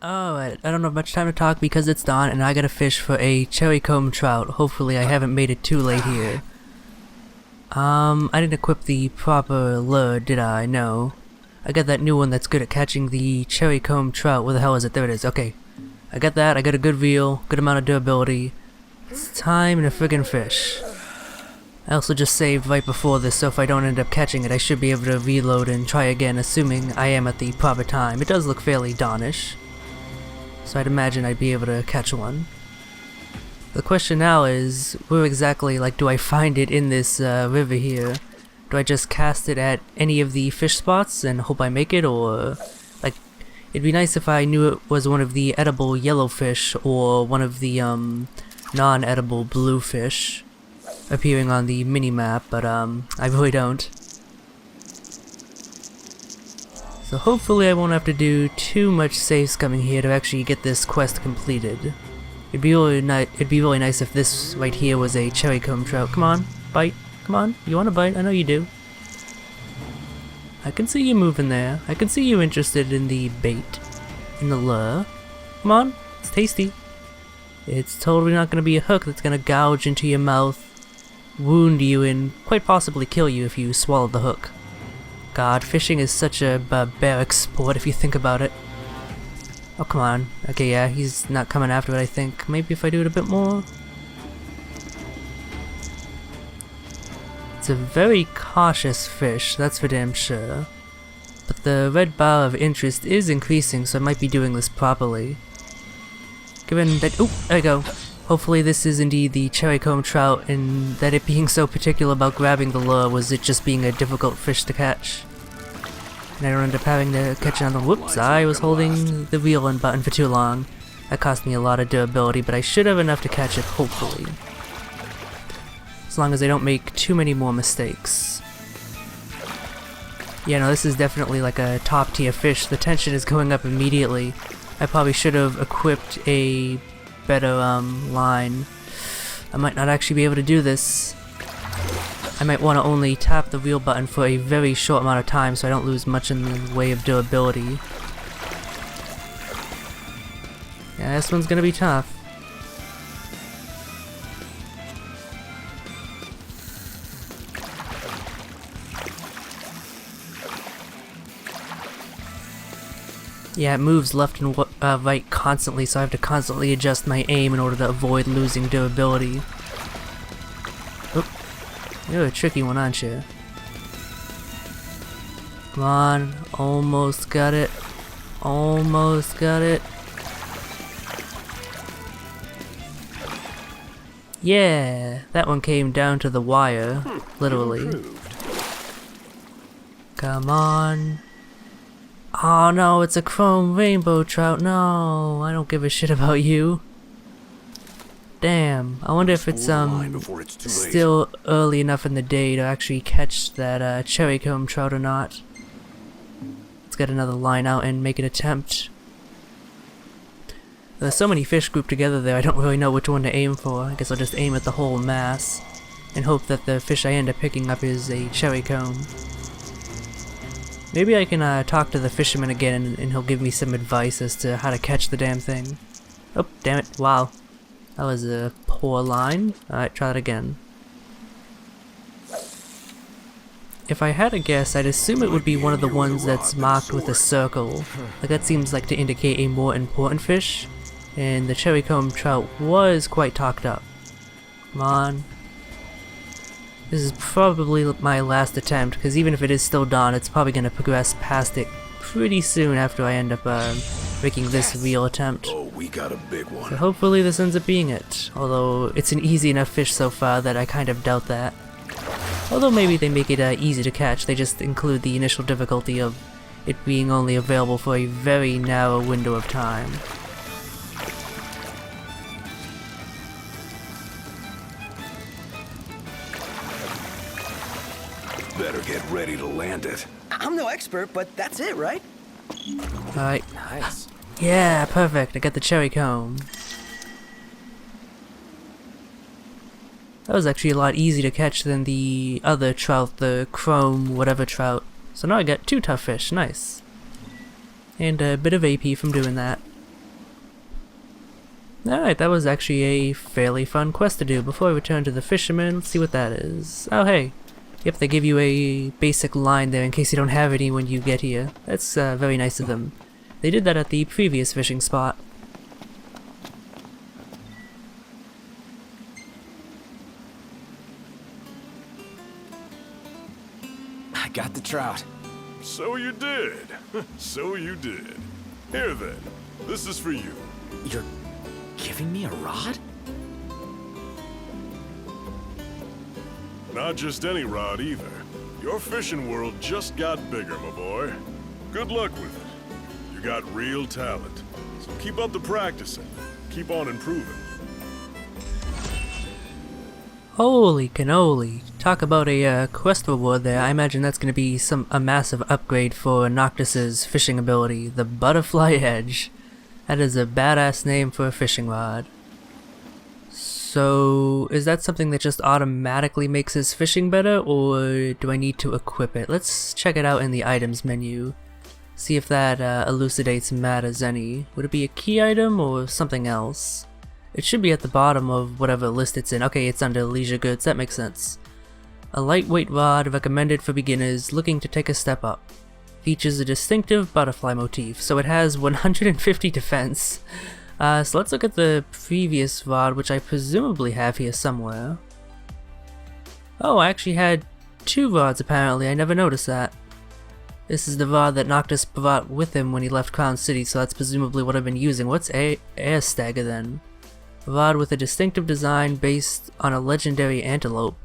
Alright, I don't have much time to talk because it's dawn and I gotta fish for a cherrycomb trout. Hopefully I haven't made it too late here. I didn't equip the proper lure, did I? No. I got that new one that's good at catching the cherrycomb trout. Where the hell is it? There it is. Okay. I got that, I got a good reel, good amount of durability. It's time to friggin' fish. I also just saved right before this, so if I don't end up catching it, I should be able to reload and try again, assuming I am at the proper time. It does look fairly dawnish, so I'd imagine I'd be able to catch one. The question now is, where exactly, do I find it in this river here? Do I just cast it at any of the fish spots and hope I make it, or, it'd be nice if I knew it was one of the edible yellowfish or one of the, non-edible bluefish appearing on the mini-map, but, I really don't. So hopefully I won't have to do too much safe scumming here to actually get this quest completed. It'd be really nice if this right here was a cherrycomb trout. Come on, bite. Come on, you wanna bite? I know you do. I can see you moving there. I can see you interested in the bait, in the lure. Come on, it's tasty. It's totally not gonna be a hook that's gonna gouge into your mouth, wound you, and quite possibly kill you if you swallow the hook. God, fishing is such a barbaric sport if you think about it. Oh, come on. Okay, yeah, he's not coming after it, I think. Maybe if I do it a bit more? It's a very cautious fish, that's for damn sure. But the red bar of interest is increasing, so I might be doing this properly. Given that— oh, there we go. Hopefully this is indeed the cherrycomb trout, and that it being so particular about grabbing the lure was it just being a difficult fish to catch. And I don't end up having to catch another— whoops, I was holding the reel in button for too long. That cost me a lot of durability, but I should have enough to catch it, hopefully. As long as I don't make too many more mistakes. Yeah, no, this is definitely like a top tier fish. The tension is going up immediately. I probably should have equipped a better line. I might not actually be able to do this. I might want to only tap the reel button for a very short amount of time so I don't lose much in the way of durability. Yeah, this one's gonna be tough. Yeah, it moves left and right constantly, so I have to constantly adjust my aim in order to avoid losing durability. Oop. You're a tricky one, aren't you? Come on, almost got it. Almost got it. Yeah, that one came down to the wire, literally. Come on. Oh no, it's a chrome rainbow trout. No, I don't give a shit about you. Damn, I wonder if it's still early enough in the day to actually catch that cherrycomb trout or not. Let's get another line out and make an attempt. There's so many fish grouped together there, I don't really know which one to aim for. I guess I'll just aim at the whole mass and hope that the fish I end up picking up is a cherrycomb. Maybe I can talk to the fisherman again and he'll give me some advice as to how to catch the damn thing. Oh, damn it. Wow. That was a poor line. Alright, try it again. If I had a guess, I'd assume it would be one of the ones that's marked with a circle. That seems like to indicate a more important fish. And the cherrycomb trout was quite talked up. Come on. This is probably my last attempt, because even if it is still dawn, it's probably going to progress past it pretty soon after I end up making this real attempt. Oh, we got a big one. So hopefully this ends up being it, although it's an easy enough fish so far that I kind of doubt that. Although maybe they make it easy to catch, they just include the initial difficulty of it being only available for a very narrow window of time. Better get ready to land it. I'm no expert, but that's it, right? Alright. Nice. Yeah, perfect. I got the cherrycomb. That was actually a lot easier to catch than the other trout, the chrome whatever trout. So now I got 2 tough fish, nice. And a bit of AP from doing that. Alright, that was actually a fairly fun quest to do. Before I return to the fisherman, let's see what that is. Oh hey, yep, they give you a basic line there in case you don't have any when you get here. That's very nice of them. They did that at the previous fishing spot. I got the trout. So you did. So you did. Here then, this is for you. You're giving me a rod? Not just any rod either. Your fishing world just got bigger, my boy. Good luck with it. You got real talent. So keep up the practicing. Keep on improving. Holy cannoli. Talk about a quest reward there. I imagine that's going to be a massive upgrade for Noctis's fishing ability, the Butterfly Edge. That is a badass name for a fishing rod. So, is that something that just automatically makes his fishing better, or do I need to equip it? Let's check it out in the items menu. See if that elucidates matters any. Would it be a key item or something else? It should be at the bottom of whatever list it's in. Okay, it's under leisure goods, that makes sense. A lightweight rod recommended for beginners looking to take a step up. Features a distinctive butterfly motif, so it has 150 defense. So let's look at the previous rod, which I presumably have here somewhere. Oh, I actually had 2 rods apparently, I never noticed that. This is the rod that Noctis brought with him when he left Crown City, so that's presumably what I've been using. What's Air Stagger then? A rod with a distinctive design based on a legendary antelope.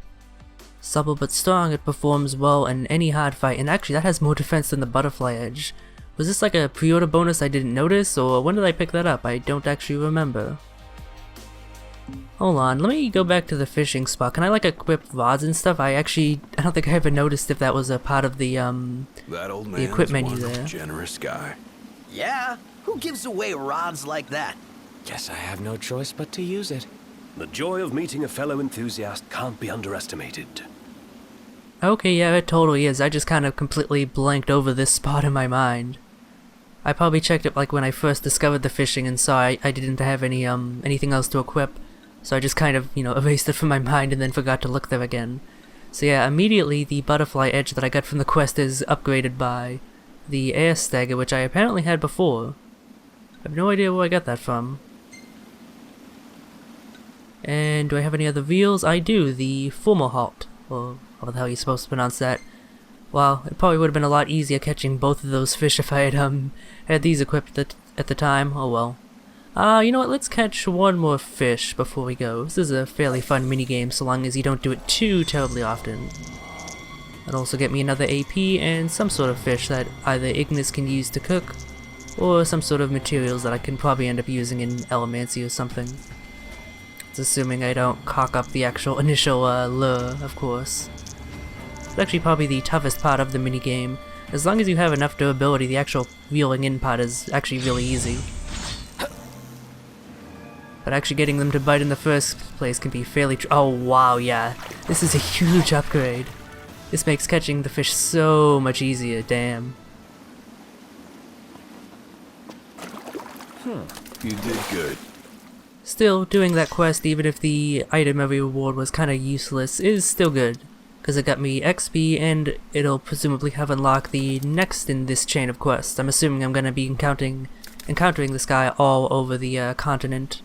Supple but strong, it performs well in any hard fight, and actually that has more defense than the Butterfly Edge. Was this like a pre-order bonus I didn't notice, or when did I pick that up? I don't actually remember. Hold on, let me go back to the fishing spot. Can I like equip rods and stuff? I don't think I ever noticed if that was a part of the That old the equip man's menu one there. generous guy. Yeah? Who gives away rods like that? Guess I have no choice but to use it. The joy of meeting a fellow enthusiast can't be underestimated. Okay, yeah, it totally is. I just kind of completely blanked over this spot in my mind. I probably checked it like when I first discovered the fishing and saw I didn't have any anything else to equip, so I just kind of, you know, erased it from my mind and then forgot to look there again. So yeah, immediately the Butterfly Edge that I got from the quest is upgraded by the Air Stagger, which I apparently had before. I have no idea where I got that from. And do I have any other reels? I do, the Formal Halt, or how the hell are you supposed to pronounce that? Well, it probably would have been a lot easier catching both of those fish if I had these equipped at the time. Oh well. You know what, let's catch one more fish before we go. This is a fairly fun minigame so long as you don't do it too terribly often. That'll also get me another AP and some sort of fish that either Ignis can use to cook, or some sort of materials that I can probably end up using in Elemancy or something. It's assuming I don't cock up the actual initial lure, of course. It's actually probably the toughest part of the minigame. As long as you have enough durability, the actual reeling in part is actually really easy. But actually getting them to bite in the first place can be fairly oh wow, yeah. This is a huge upgrade. This makes catching the fish so much easier, damn. You did good. Still, doing that quest, even if the item every reward was kinda useless, is still good. Because it got me XP, and it'll presumably have unlocked the next in this chain of quests. I'm assuming I'm gonna be encountering this guy all over the continent.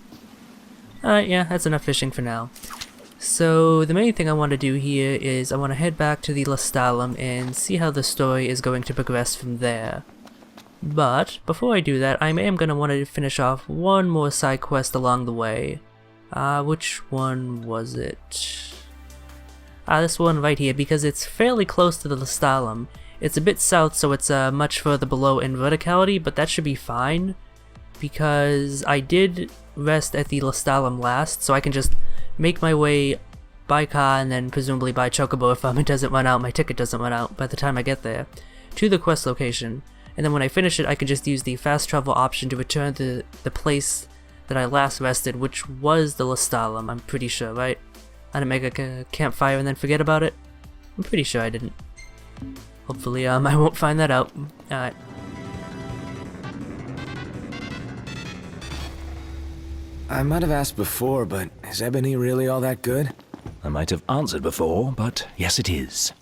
Alright, yeah, that's enough fishing for now. So, the main thing I want to do here is I want to head back to the Lestalem and see how the story is going to progress from there. But, before I do that, I am going to want to finish off one more side quest along the way. Which one was it? This one right here, because it's fairly close to the Lestalem. It's a bit south, so it's much further below in verticality, but that should be fine. Because I did rest at the Lestalem last, so I can just make my way by car and then presumably by Chocobo if it doesn't run out, my ticket doesn't run out by the time I get there, to the quest location. And then when I finish it, I can just use the fast travel option to return to the place that I last rested, which was the Lestalem, I'm pretty sure, right? I didn't make a campfire and then forget about it? I'm pretty sure I didn't. Hopefully, I won't find that out. Alright. I might have asked before, but is ebony really all that good? I might have answered before, but yes, it is.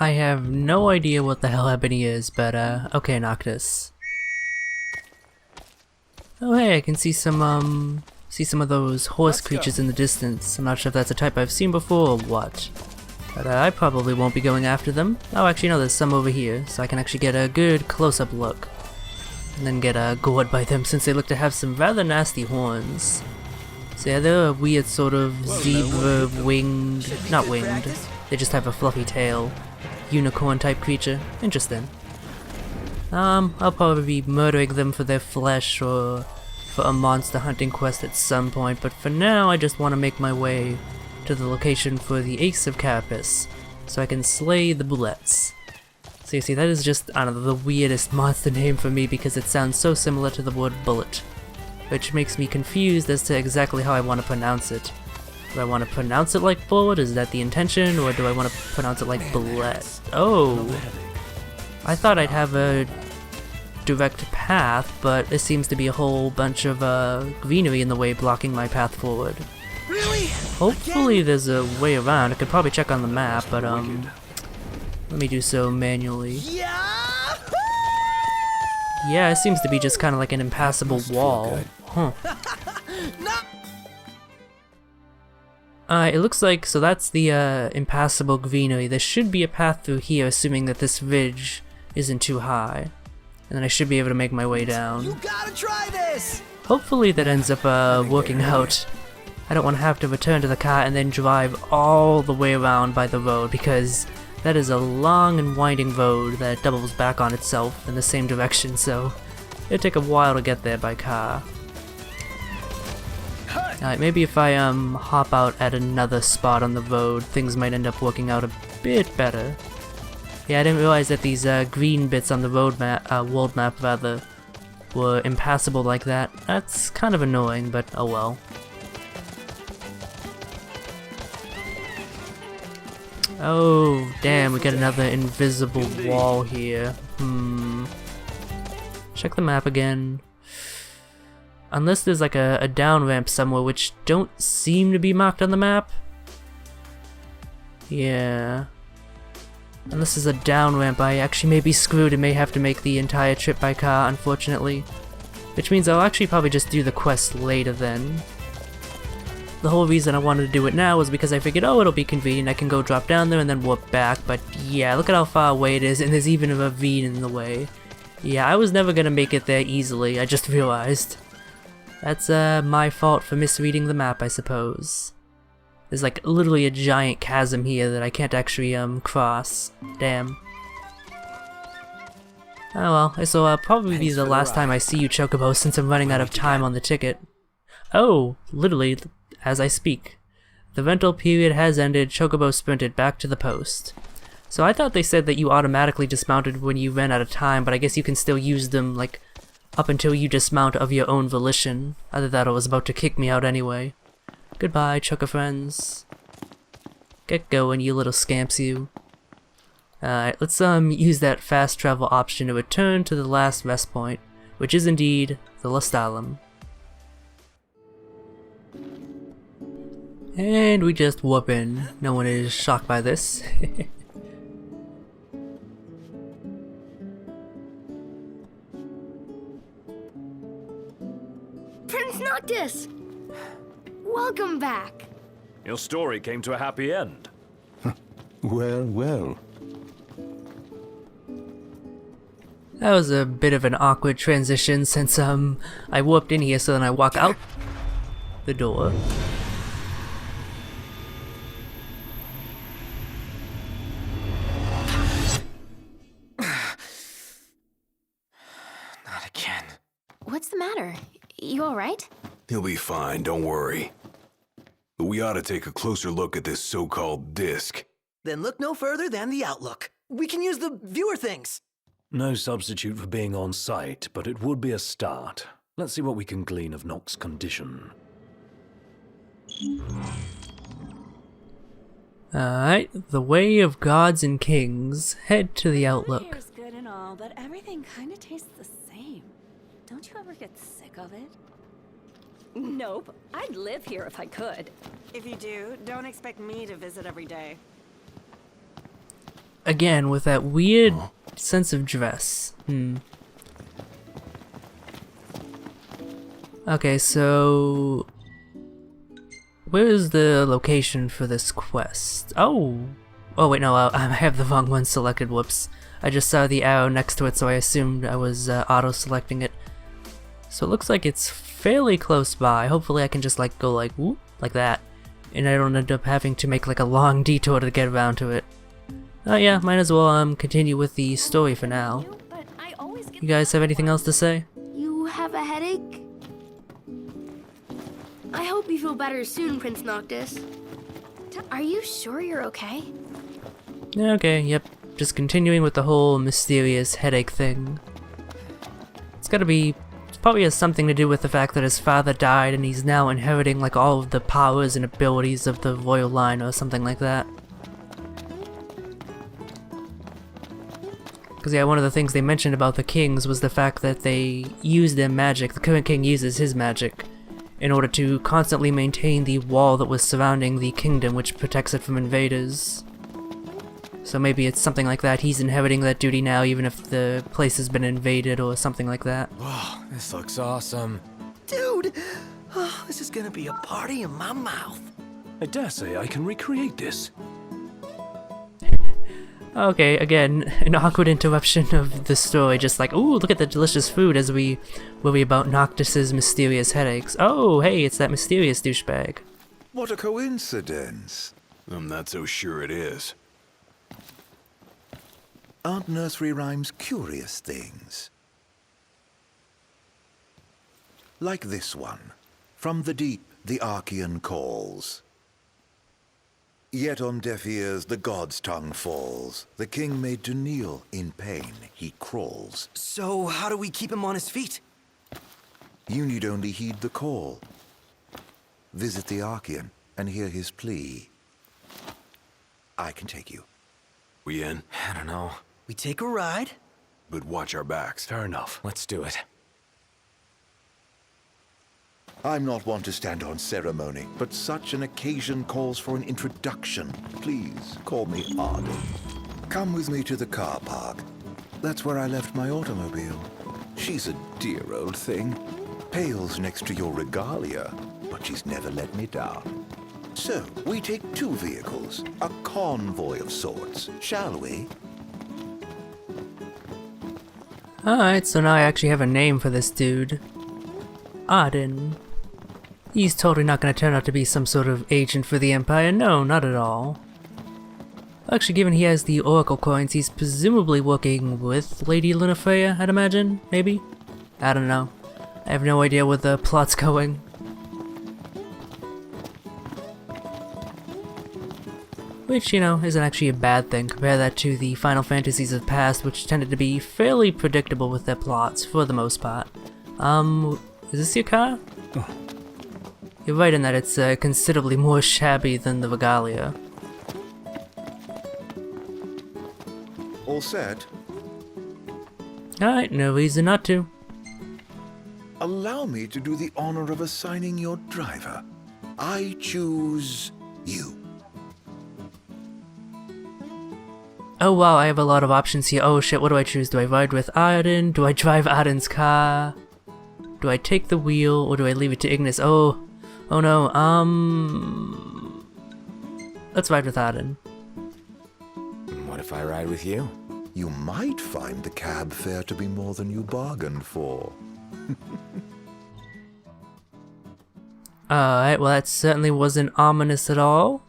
I have no idea what the hell ebony is, but okay, Noctis. Oh hey, I can see some of those horse creatures in the distance. I'm not sure if that's a type I've seen before or what. But I probably won't be going after them. Oh, actually no, there's some over here, so I can actually get a good close-up look. And then get gored by them since they look to have some rather nasty horns. So yeah, they're a weird sort of zebra winged, not winged, they just have a fluffy tail. Unicorn type creature. Interesting. I'll probably be murdering them for their flesh or for a monster hunting quest at some point, but for now I just want to make my way to the location for the Ace of Carapace, so I can slay the bullets. So you see, that is just, I don't know, the weirdest monster name for me because it sounds so similar to the word bullet, which makes me confused as to exactly how I want to pronounce it. Do I want to pronounce it like bullet? Is that the intention? Or do I want to pronounce it like bullet? Oh! I thought I'd have a direct path, but there seems to be a whole bunch of greenery in the way blocking my path forward. Really? Hopefully there's a way around. I could probably check on the map, but let me do so manually. Yeah! Yeah, it seems to be just kind of like an impassable wall. Huh. No! It looks like, so that's the impassable greenery. There should be a path through here, assuming that this ridge isn't too high. And then I should be able to make my way down. You gotta try this! Hopefully that ends up working out. I don't want to have to return to the car and then drive all the way around by the road, because that is a long and winding road that doubles back on itself in the same direction, so it'll take a while to get there by car. Alright, maybe if I hop out at another spot on the road, things might end up working out a bit better. Yeah, I didn't realize that these green bits on the world map rather, were impassable like that. That's kind of annoying, but oh well. Oh, damn, we got another invisible wall here. Check the map again. Unless there's like a down ramp somewhere, which don't seem to be marked on the map. Yeah. Unless there's a down ramp, I actually may be screwed and may have to make the entire trip by car, unfortunately. Which means I'll actually probably just do the quest later then. The whole reason I wanted to do it now was because I figured, oh, it'll be convenient, I can go drop down there and then warp back, but yeah, look at how far away it is, and there's even a ravine in the way. Yeah, I was never gonna make it there easily, I just realized. That's my fault for misreading the map, I suppose. There's like literally a giant chasm here that I can't actually cross. Damn. Oh well, this will probably be the last time I see you, Chocobo, since I'm running out of time on the ticket. Oh, literally, as I speak. The rental period has ended, Chocobo sprinted back to the post. So I thought they said that you automatically dismounted when you ran out of time, but I guess you can still use them, like, up until you dismount of your own volition. Either that or it was about to kick me out anyway. Goodbye, Choco friends. Get going, you little scamps, you. Alright, let's use that fast travel option to return to the last rest point, which is indeed the Lestalem. And we just warp in. No one is shocked by this. Prince Noctis! Welcome back! Your story came to a happy end. Well, well. That was a bit of an awkward transition since I warped in here, so then I walk out the door. Not again. What's the matter? You alright? He'll be fine, don't worry. But we ought to take a closer look at this so-called disc. Then look no further than the Outlook. We can use the viewer things. No substitute for being on site, but it would be a start. Let's see what we can glean of Nox's condition. Alright, the way of gods and kings. Head to the Outlook. Here's good and all, but everything kind of tastes the same. Don't you ever get sick of it? Nope. I'd live here if I could. If you do, don't expect me to visit every day. Again, with that weird sense of dress. Okay, so... where is the location for this quest? Oh! Oh wait, no, I have the wrong one selected, whoops. I just saw the arrow next to it, so I assumed I was auto-selecting it. So it looks like it's fairly close by. Hopefully I can just like go like, whoop, like that. And I don't end up having to make like a long detour to get around to it. Oh yeah, might as well continue with the story for now. You guys have anything else to say? You have a headache? I hope you feel better soon, Prince Noctis. Are you sure you're okay? Okay, yep. Just continuing with the whole mysterious headache thing. It's probably has something to do with the fact that his father died and he's now inheriting like all of the powers and abilities of the royal line or something like that. Because yeah, one of the things they mentioned about the kings was the fact that they use their magic, the current king uses his magic, in order to constantly maintain the wall that was surrounding the kingdom which protects it from invaders. So maybe it's something like that, he's inheriting that duty now even if the place has been invaded or something like that. Wow, this looks awesome. Dude, oh, this is gonna be a party in my mouth. I dare say I can recreate this. Okay, again, an awkward interruption of the story, just like, ooh, look at the delicious food as we worry about Noctis's mysterious headaches. Oh, hey, it's that mysterious douchebag. What a coincidence. I'm not so sure it is. Aren't nursery rhymes curious things? Like this one. From the deep, the Archean calls. Yet on deaf ears the god's tongue falls. The king made to kneel, in pain he crawls. So how do we keep him on his feet? You need only heed the call. Visit the Archean and hear his plea. I can take you. We in? I don't know. We take a ride? But watch our backs. Fair enough. Let's do it. I'm not one to stand on ceremony, but such an occasion calls for an introduction. Please, call me Ardyn. Come with me to the car park. That's where I left my automobile. She's a dear old thing. Pales next to your regalia, but she's never let me down. So, we take two vehicles, a convoy of sorts, shall we? Alright, so now I actually have a name for this dude. Ardyn. He's totally not gonna turn out to be some sort of agent for the Empire, no, not at all. Actually, given he has the Oracle coins, he's presumably working with Lady Lunafreya, I'd imagine, maybe? I don't know. I have no idea where the plot's going. Which, you know, isn't actually a bad thing. Compare that to the Final Fantasies of the past, which tended to be fairly predictable with their plots, for the most part. Is this your car? Oh. You're right in that it's considerably more shabby than the regalia. All set? Alright, no reason not to. Allow me to do the honor of assigning your driver. I choose you. Oh wow, I have a lot of options here. Oh shit, what do I choose? Do I ride with Ardyn? Do I drive Ardyn's car? Do I take the wheel, or do I leave it to Ignis? Oh no, let's ride with Ardyn. What if I ride with you? You might find the cab fare to be more than you bargained for. Alright, well that certainly wasn't ominous at all.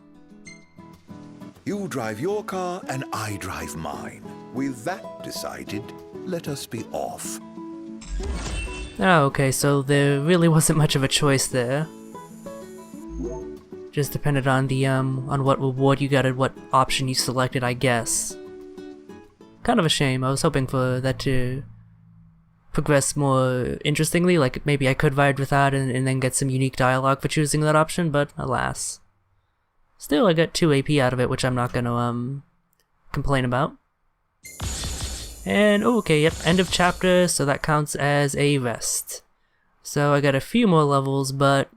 You drive your car and I drive mine. With that decided, let us be off. Oh, okay, so there really wasn't much of a choice there. Just depended on the, on what reward you got and what option you selected, I guess. Kind of a shame, I was hoping for that to progress more interestingly, like maybe I could ride with that and then get some unique dialogue for choosing that option, but alas. Still, I got 2 AP out of it, which I'm not gonna, complain about. And, oh, okay, yep, end of chapter, so that counts as a rest. So I got a few more levels, but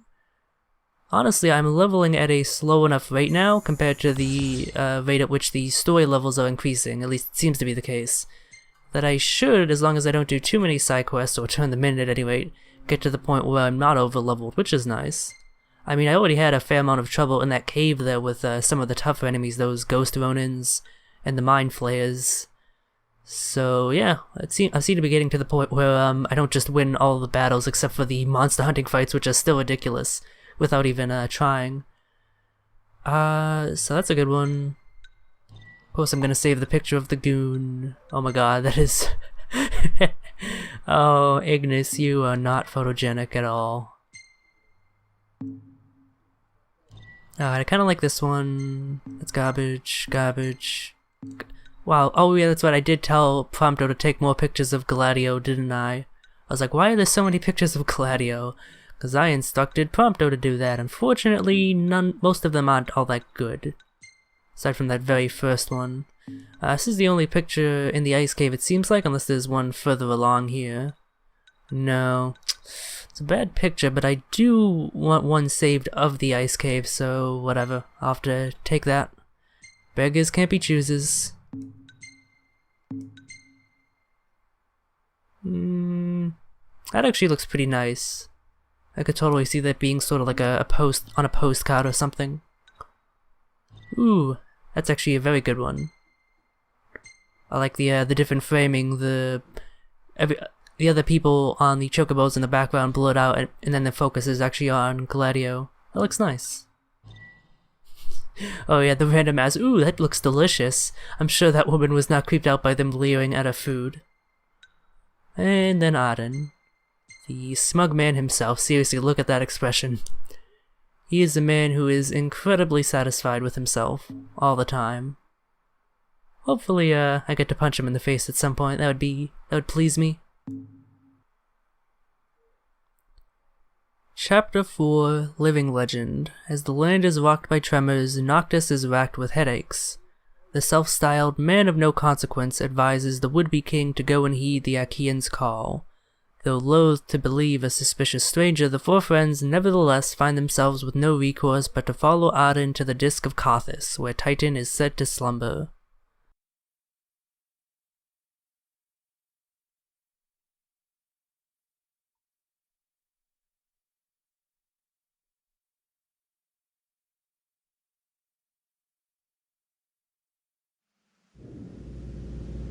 honestly, I'm leveling at a slow enough rate now compared to the rate at which the story levels are increasing, at least it seems to be the case, that I should, as long as I don't do too many side quests, or turn them in at any rate, get to the point where I'm not over-leveled, which is nice. I mean, I already had a fair amount of trouble in that cave there with some of the tougher enemies, those ghost Ronins and the mind flayers. So yeah, I seem to be getting to the point where I don't just win all the battles except for the monster hunting fights, which are still ridiculous, without even trying. So that's a good one. Of course, I'm gonna save the picture of the goon. Oh my god, that is... Oh, Ignis, you are not photogenic at all. I kinda like this one. That's garbage, garbage. Wow, oh yeah, that's what I did tell Prompto to take more pictures of Gladio, didn't I? I was like, why are there so many pictures of Gladio? Because I instructed Prompto to do that. Unfortunately, most of them aren't all that good. Aside from that very first one. This is the only picture in the ice cave it seems like, unless there's one further along here. No. It's a bad picture, but I do want one saved of the ice cave, so whatever. I'll have to take that. Beggars can't be choosers. That actually looks pretty nice. I could totally see that being sort of like a post on a postcard or something. Ooh, that's actually a very good one. I like the different framing, the other people on the chocobos in the background blurred out, and then the focus is actually on Gladio. That looks nice. Oh yeah, the random ass. Ooh, that looks delicious. I'm sure that woman was not creeped out by them leering at her food. And then Ardyn. The smug man himself. Seriously, look at that expression. He is a man who is incredibly satisfied with himself, all the time. Hopefully, I get to punch him in the face at some point. That would please me. Chapter 4, Living Legend. As the land is rocked by tremors, Noctis is racked with headaches. The self-styled man of no consequence advises the would-be king to go and heed the Achaeans' call. Though loath to believe a suspicious stranger, the four friends nevertheless find themselves with no recourse but to follow Ardyn to the Disk of Cauthis, where Titan is said to slumber.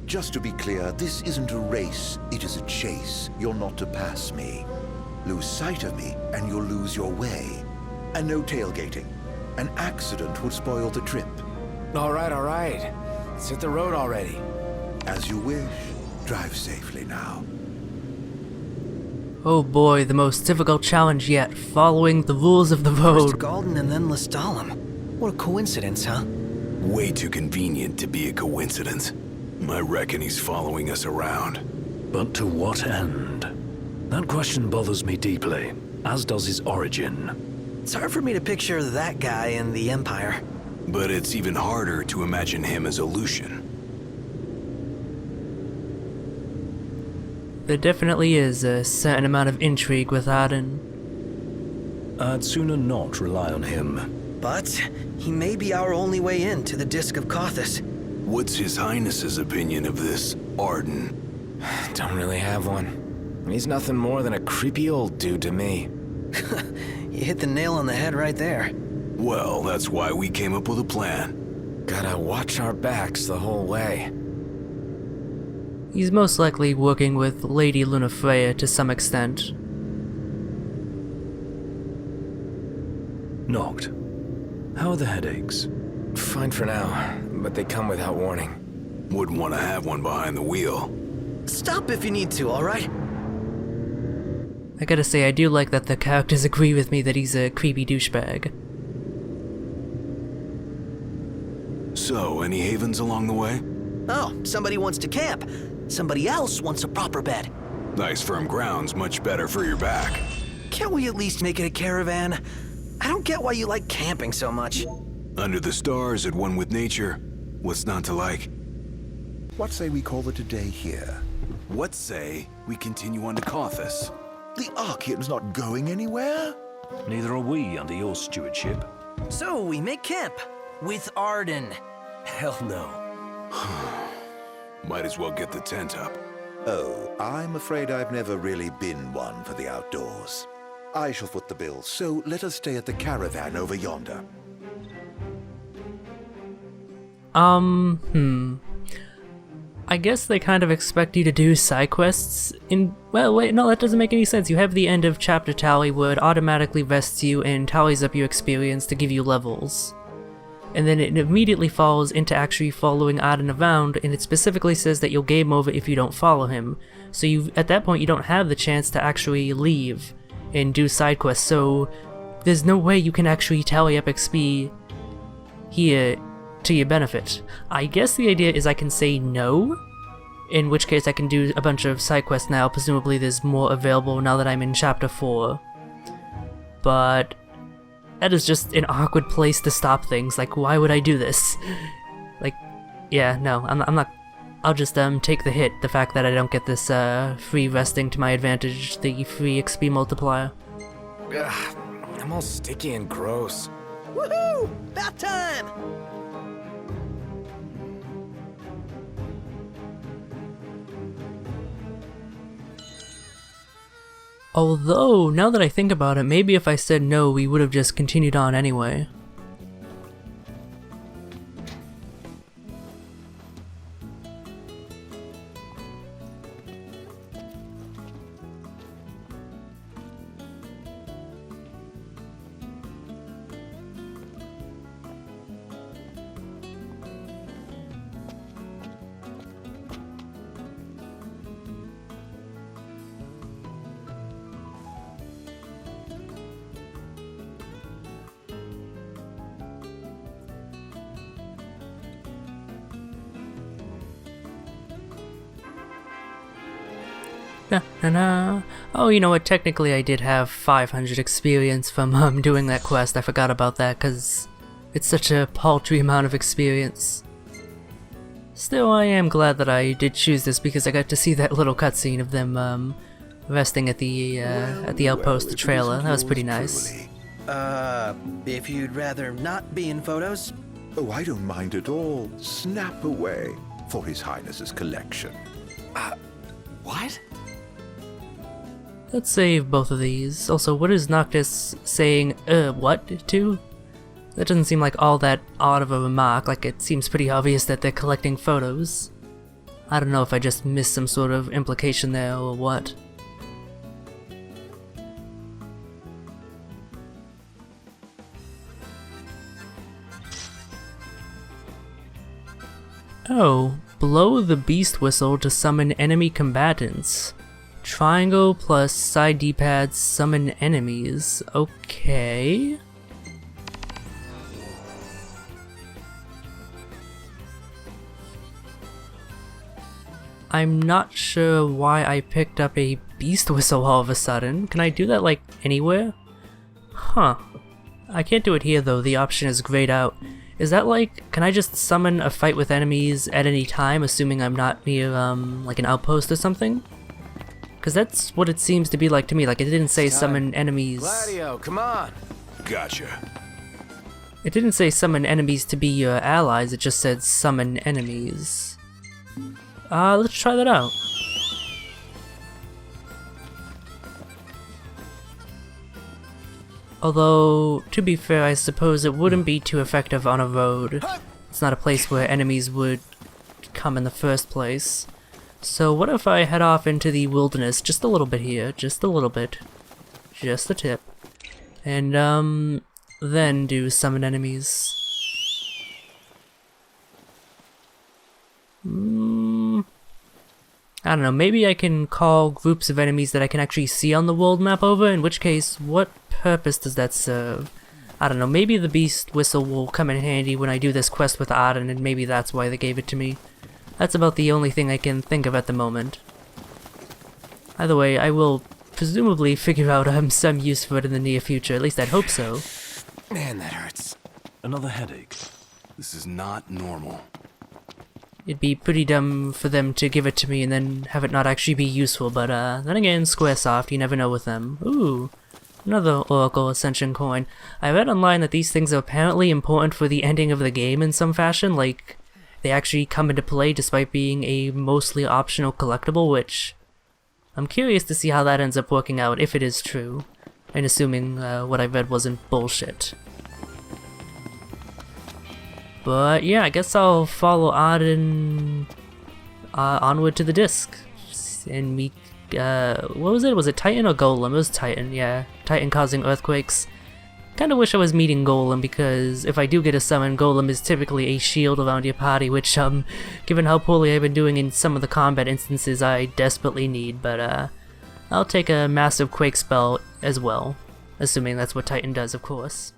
Just to be clear, this isn't a race, it is a chase. You're not to pass me. Lose sight of me, and you'll lose your way. And no tailgating. An accident would spoil the trip. All right. Let's hit the road already. As you wish. Drive safely now. Oh boy, the most difficult challenge yet, following the rules of the road. First Galden and then Lestalem. What a coincidence, huh? Way too convenient to be a coincidence. I reckon he's following us around. But to what end? That question bothers me deeply, as does his origin. It's hard for me to picture that guy in the Empire. But it's even harder to imagine him as a Lucian. There definitely is a certain amount of intrigue with Ardyn. I'd sooner not rely on him. But he may be our only way in to the Disk of Cauthis. What's His Highness's opinion of this Ardyn? Don't really have one. He's nothing more than a creepy old dude to me. You hit the nail on the head right there. Well, that's why we came up with a plan. Gotta watch our backs the whole way. He's most likely working with Lady Lunafreya to some extent. Noct, how are the headaches? Fine for now, but they come without warning. Wouldn't want to have one behind the wheel. Stop if you need to, alright? I gotta say, I do like that the characters agree with me that he's a creepy douchebag. So, any havens along the way? Oh, somebody wants to camp. Somebody else wants a proper bed. Nice firm ground's much better for your back. Can't we at least make it a caravan? I don't get why you like camping so much. Under the stars, at one with nature, what's not to like? What say we call it a day here? What say we continue on to Cauthis? The Archean's not going anywhere? Neither are we under your stewardship. So we make camp with Ardyn. Hell no. Might as well get the tent up. Oh, I'm afraid I've never really been one for the outdoors. I shall foot the bill, so let us stay at the caravan over yonder. I guess they kind of expect you to do side quests in— well, wait, no, that doesn't make any sense. You have the end of chapter tally where it automatically vests you and tallies up your experience to give you levels. And then it immediately falls into actually following Ardyn around, and it specifically says that you'll game over if you don't follow him. So at that point you don't have the chance to actually leave and do side quests, so there's no way you can actually tally up XP here to your benefit. I guess the idea is I can say no, in which case I can do a bunch of side quests now. Presumably there's more available now that I'm in chapter 4. But that is just an awkward place to stop things. Like, why would I do this? Like, yeah, no, I'm not. I'll just take the hit, the fact that I don't get this free resting to my advantage, the free XP multiplier. Ugh, I'm all sticky and gross. Woohoo! About time! Although, now that I think about it, maybe if I said no, we would have just continued on anyway. Oh, you know what, technically I did have 500 experience from doing that quest. I forgot about that because it's such a paltry amount of experience. Still, I am glad that I did choose this because I got to see that little cutscene of them resting at the outpost, the trailer. That was pretty nice. If you'd rather not be in photos? Oh, I don't mind at all. Snap away for His Highness's collection. What? Let's save both of these. Also, what is Noctis saying, what to? That doesn't seem like all that odd of a remark. Like, it seems pretty obvious that they're collecting photos. I don't know if I just missed some sort of implication there or what. Oh, blow the beast whistle to summon enemy combatants. Triangle plus side D-pads summon enemies. Okay. I'm not sure why I picked up a beast whistle all of a sudden. Can I do that, like, anywhere? Huh. I can't do it here though, the option is grayed out. Is that like, can I just summon a fight with enemies at any time, assuming I'm not near, like an outpost or something? Because that's what it seems to be like to me, like it didn't say summon enemies. Gladio, come on! Gotcha. It didn't say summon enemies to be your allies, it just said summon enemies. Let's try that out. Although, to be fair, I suppose it wouldn't be too effective on a road. It's not a place where enemies would come in the first place. So what if I head off into the wilderness just a little bit here, just a little bit, just a tip, and then do summon enemies. I don't know, maybe I can call groups of enemies that I can actually see on the world map over, in which case, what purpose does that serve? I don't know, maybe the beast whistle will come in handy when I do this quest with Ardyn, and maybe that's why they gave it to me. That's about the only thing I can think of at the moment. Either way, I will presumably figure out some use for it in the near future, at least I'd hope so. Man, that hurts. Another headache. This is not normal. it'd be pretty dumb for them to give it to me and then have it not actually be useful, but then again, Squaresoft, you never know with them. Ooh, another Oracle Ascension coin. I read online that these things are apparently important for the ending of the game in some fashion, like they actually come into play despite being a mostly optional collectible, which I'm curious to see how that ends up working out if it is true, and assuming what I read wasn't bullshit. But yeah, I guess I'll follow Ardyn onward to the disc and meet, what was it? Was it Titan or Golem? It was Titan, yeah. Titan causing earthquakes. Kinda wish I was meeting Golem, because if I do get a summon, Golem is typically a shield around your party, which, given how poorly I've been doing in some of the combat instances, I desperately need, but, I'll take a massive quake spell as well, assuming that's what Titan does, of course.